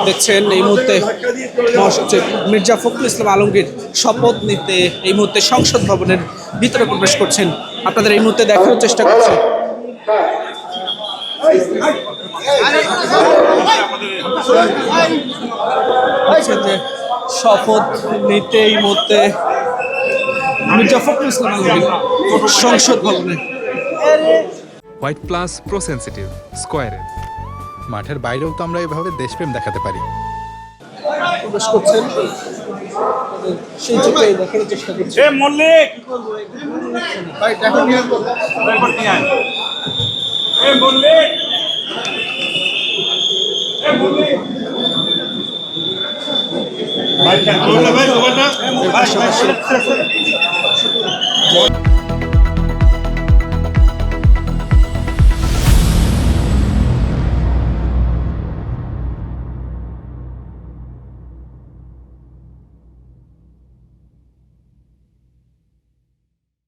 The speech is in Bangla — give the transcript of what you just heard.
দেখছেন এই মুহূর্তে মহাসচিব মির্জা ফখরুল ইসলাম আলমগীর শপথ নিতে এই মুহূর্তে সংসদ ভবনের ভিতরে প্রবেশ করছেন। আপনাদের এই মুহূর্তে দেখানোর চেষ্টা করছি। যে শপথ নিতে এই মুহূর্তে মির্জা ফখরুল ইসলাম আলমগীর সংসদ ভবনে। হোয়াইট প্লাস প্রো সেনসিটিভ স্কয়ারের মাঠের বাইরেও তো আমরা এভাবে দেশপ্রেম দেখাতে পারি। প্রবেশ করছেন সেই চিত্রে দেখানোর চেষ্টা করছি। মল্লিক ভাই দেখো নিয়ে আয়। মল্লিক ভাই ভাই ভাই